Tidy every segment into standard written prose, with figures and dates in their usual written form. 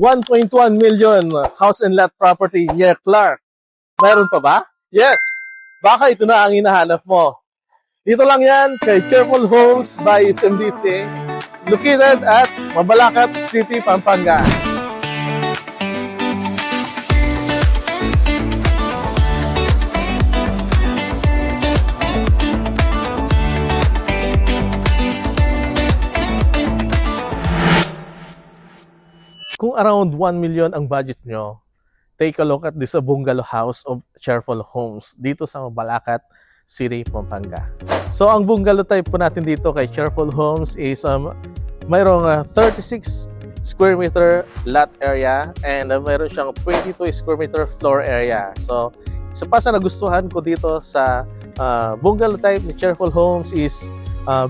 1.1 million house and lot property near Clark. Mayroon pa ba? Yes! Baka ito na ang hinahanap mo. Dito lang yan kay Cheerful Homes by SMDC, located at Mabalacat City, Pampanga. Kung around 1 million ang budget nyo, take a look at this bungalow house of Cheerful Homes dito sa Mabalacat City, Pampanga. So ang bungalow type po natin dito kay Cheerful Homes is mayroong 36 square meter lot area and mayroon siyang 22 square meter floor area. So isa pa sa nagustuhan ko dito sa bungalow type ni Cheerful Homes is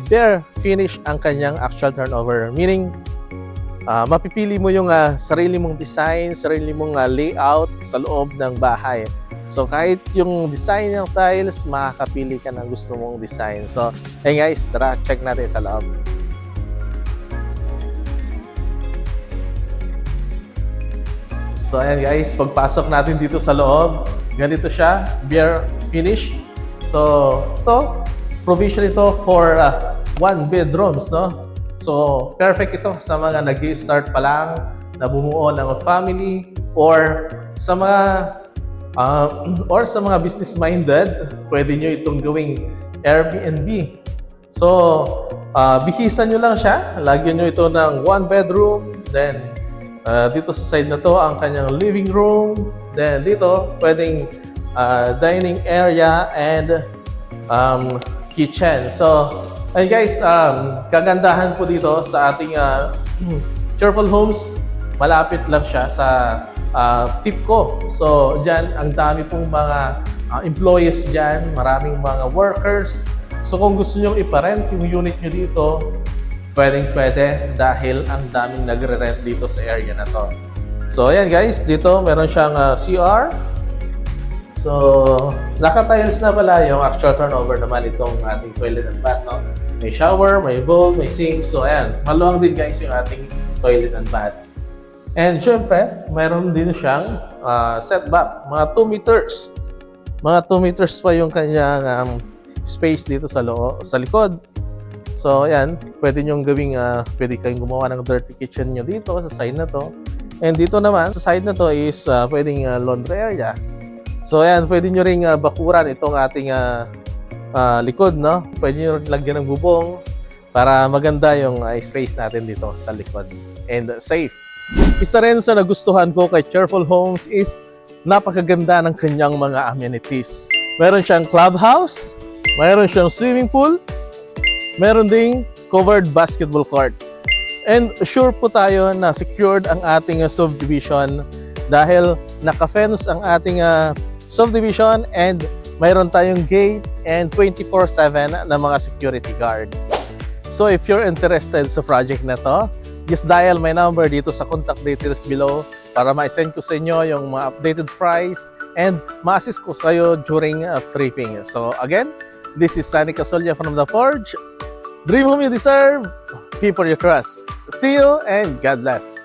bare finish ang kanyang actual turnover, meaning mapipili mo yung sarili mong design, sarili mong layout sa loob ng bahay. So kahit yung design ng tiles, makakapili ka ng gusto mong design. So hey guys, tara check natin sa loob. So ayan guys, pagpasok natin dito sa loob, ganito siya, bare finish. So ito, provision ito for 1 bedrooms, no? So, perfect ito sa mga nag-i-start pa lang na bumuo ng family or sa mga business-minded, pwede nyo itong gawing Airbnb. So, bihisan nyo lang siya. Lagyan nyo ito ng 1 bedroom. Then, dito sa side na to ang kanyang living room. Then, dito, pwedeng dining area and kitchen. So, and guys, kagandahan po dito sa ating Cheerful Homes, malapit lang siya sa Tipco. So, dyan, ang dami pong mga employees dyan, maraming mga workers. So, kung gusto nyo iparent yung unit nyo dito, pwedeng-pwede dahil ang daming nagre-rent dito sa area na to. So, ayan guys, dito meron siyang CR. So, naka-tiles na pala yung actual turnover naman itong ating toilet and bath, no? May shower, may bowl, may sink. So, ayan. Maluwang din guys yung ating toilet and bath. And syempre, mayroon din siyang setback. Mga 2 meters. Mga 2 meters pa yung kanyang space dito sa likod. So, ayan. Pwede nyong gawing, pwede kayong gumawa ng dirty kitchen nyo dito sa side na to. And dito naman, sa side na to is pwedeng laundry area. So ayan, pwede nyo ring bakuran itong ating likod, no? Pwede nyo rin lagyan ng bubong para maganda yung space natin dito sa likod. And safe. Isa rin sa nagustuhan ko kay Cheerful Homes is napakaganda ng kanyang mga amenities. Meron siyang clubhouse, meron siyang swimming pool, meron ding covered basketball court. And sure po tayo na secured ang ating subdivision dahil naka-fence ang ating subdivision and mayroon tayong gate and 24/7 na mga security guard. So if you're interested sa project na to, just dial my number dito sa contact details below para ma-send ko sa inyo yung mga updated price and ma-assist ko kayo during tripping. So again, this is Sunny Casolya from The Forge. Dream home you deserve, people you trust. See you and God bless.